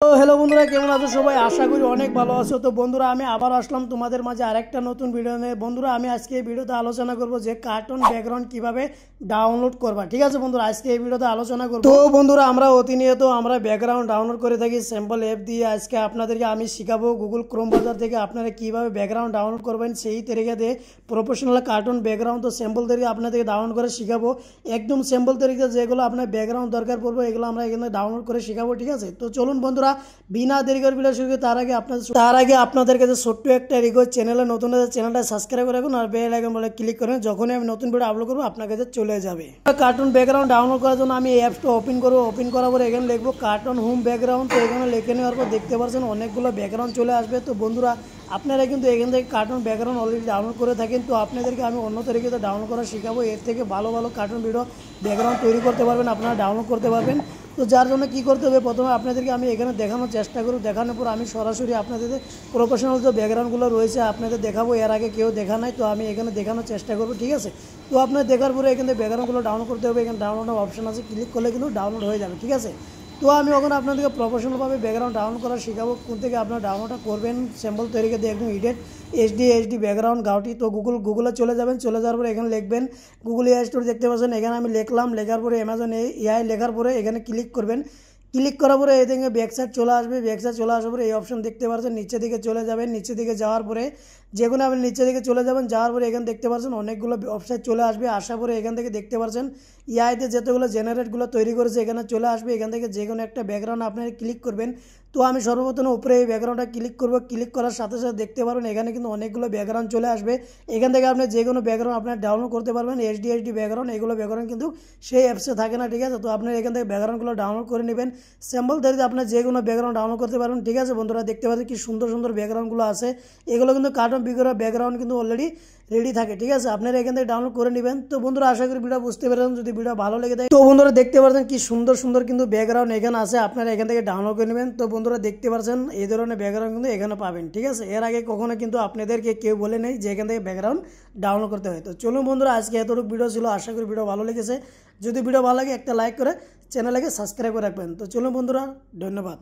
তো হ্যালো বন্ধুরা, কেমন আছো সবাই? আশা করি অনেক ভালো আছো। তো বন্ধুরা, আমি আবার আসলাম তোমাদের মাঝে আরেকটা নতুন ভিডিও নিয়ে। বন্ধুরা, আমি আজকে এই ভিডিওতে আলোচনা করব যে কার্টুন ব্যাকগ্রাউন্ড কিভাবে ডাউনলোড করবা। ঠিক আছে বন্ধুরা, আজকে এই ভিডিওতে আলোচনা করব। তো বন্ধুরা, আমরা অতিনিয়ত ব্যাকগ্রাউন্ড ডাউনলোড করে থাকি স্যাম্পল অ্যাপ দিয়ে। আজকে আপনাদেরকে আমি শিখাবো গুগল ক্রোম ব্রাউজার থেকে আপনারা কিভাবে ব্যাকগ্রাউন্ড ডাউনলোড করবেন সেই তরিকা দিয়ে প্রফেশনাল কার্টুন ব্যাকগ্রাউন্ড। তো স্যাম্পল তরিকা আপনাদেরকে ডাউনলোড করে শিখাবো, একদম স্যাম্পল তরিকা যেগুলো আপনার ব্যাকগ্রাউন্ড দরকার পড়বে এগুলো আমরা এখানে ডাউনলোড করে শিখাবো। ঠিক আছে, তো চলুন বন্ধুরা, বিনা দেরি করে ভিডিও শুরু করি। তার আগে আপনাদের কাছে ছোট্ট একটা রিকোয়েস্ট, চ্যানেলে নতুন চ্যানেলটা সাবস্ক্রাইব করে রাখুন আর বেল আইকন বলে ক্লিক করবেন। যখনই আমি নতুন ভিডিও আপলোড করবো আপনার কাছে চলে যাবে। কার্টুন ব্যাকগ্রাউন্ড ডাউনলোড করার জন্য আমি এই অ্যাপসটা ওপেন করবো। ওপেন করার পরে এখানে লিখবো কার্টুন হোম ব্যাকগ্রাউন্ড। তো এখানে লিখে নেওয়ার পর দেখতে পাচ্ছেন অনেকগুলো ব্যাকগ্রাউন্ড চলে আসবে। তো বন্ধুরা, আপনারা কিন্তু এখান থেকে কার্টুন ব্যাকগ্রাউন্ড অলরেডি ডাউনলোড করে থাকেন। তো আপনাদেরকে আমি অন্য তরিকাতে ডাউনলোড করা শেখাবো। এর থেকে ভালো ভালো কার্টুন ভিডিও ব্যাকগ্রাউন্ড তৈরি করতে পারবেন, আপনারা ডাউনলোড করতে পারবেন। তো যার জন্য কী করতে হবে, প্রথমে আপনাদেরকে আমি এখানে দেখানোর চেষ্টা করব। দেখানোর পর আমি সরাসরি আপনাদের প্রফেশনাল যে ব্যাকগ্রাউন্ডগুলো রয়েছে আপনাদের দেখাবো। এর আগে কেউ দেখা নাই, তো আমি এখানে দেখানোর চেষ্টা করবো। ঠিক আছে, তো আপনার দেখার পরে এখানে ব্যাকগ্রাউন্ডগুলো ডাউনলোড করতে হবে। এখানে ডাউনলোড অপশন আছে, ক্লিক করলে কিন্তু ডাউনলোড হয়ে যাবে। ঠিক আছে, তো আমি ওখানে আপনাদেরকে প্রফেশনালভাবে ব্যাকগ্রাউন্ড ডাউনলোড করা শেখাবো। কোন থেকে আপনারা ডাউনলোডটা করবেন স্যাম্পল তরিকা দিয়ে একদম এডিট এইচডি ব্যাকগ্রাউন্ড গাউটি। তো গুগলে চলে যাবেন। চলে যাওয়ার পরে এখানে লিখবেন গুগল এআই স্টোর, দেখতে পাচ্ছেন এখানে আমি লিখলাম। লেখার পরে অ্যামাজন এআই লেখার পরে এখানে ক্লিক করবেন। ক্লিক করার পরে এদিকে ব্যাকসাইড চলে আসবে। ব্যাকসাইড চলে আসার পরে এই অপশন দেখতে পাচ্ছেন, নিচের দিকে চলে যাবেন। নিচের দিকে যাওয়ার পরে যে কোনো আপনি নিচের দিকে চলে যাবেন। যাওয়ার পরে এখানে দেখতে পাচ্ছেন অনেকগুলো ওয়েবসাইট চলে আসবে। আসার পরে এখান থেকে দেখতে পাচ্ছেন এআইতে যতগুলো জেনারেটগুলো তৈরি করেছে এখানে চলে আসবে। এখান থেকে যে কোনো একটা ব্যাকগ্রাউন্ড আপনারা ক্লিক করবেন। তো আমি সর্বপ্রথম উপরে এই ব্যাকগ্রাউন্ডটা ক্লিক করব। ক্লিক করার সাথে সাথে দেখতে পারবেন এখানে কিন্তু অনেকগুলো ব্যাকগ্রাউন্ড চলে আসবে। এখান থেকে আপনি যে কোনো ব্যাকগ্রাউন্ড আপনার ডাউনলোড করতে পারবেন। এইচডি ব্যাকগ্রাউন্ড, এগুলো ব্যাকগ্রাউন্ড কিন্তু সেই অ্যাপসে থাকে না। ঠিক আছে, তো আপনি এখান থেকে ব্যাকগ্রাউন্ডগুলো ডাউনলোড করে নেবেন। স্যাম্পল ধরে আপনার যে কোনো ব্যাকগ্রাউন্ড ডাউনলোড করতে পারবেন। ঠিক আছে বন্ধুরা, দেখতে পাচ্ছেন কি সুন্দর সুন্দর ব্যাকগ্রাউন্ডগুলো আছে। এগুলো কিন্তু কার্টুন ব্যাকগ্রাউন্ড কিন্তু অলরেডি রেডি থাকে। ঠিক আছে, আপনারা এখান থেকে ডাউনলোড করে নেবেন। তো বন্ধুরা, আশা করি ভিডিও বুঝতে পেরেছেন। যদি ভিডিও ভালো লেগে থাকে তো বন্ধুরা দেখতে পাচ্ছেন কি সুন্দর সুন্দর কিন্তু ব্যাকগ্রাউন্ড এখানে আছে, আপনারা এখান থেকে ডাউনলোড করে নেবেন। তো বন্ধুরা দেখতে পাচ্ছেন এই ধরনের ব্যাকগ্রাউন্ড কিন্তু এখানে পাবেন। ঠিক আছে, এর আগে কখনো কিন্তু আপনাদেরকে কেউ বলে নেই যে এখান থেকে ব্যাকগ্রাউন্ড ডাউনলোড করতে হয়। তো চলুন বন্ধুরা, আজকে এতটুকু ভিডিও ছিল। আশা করি ভিডিও ভালো লেগেছে। যদি ভিডিও ভালো লাগে একটা লাইক করে চ্যানেলকে সাবস্ক্রাইব করে রাখবেন। তো চলুন বন্ধুরা, ধন্যবাদ।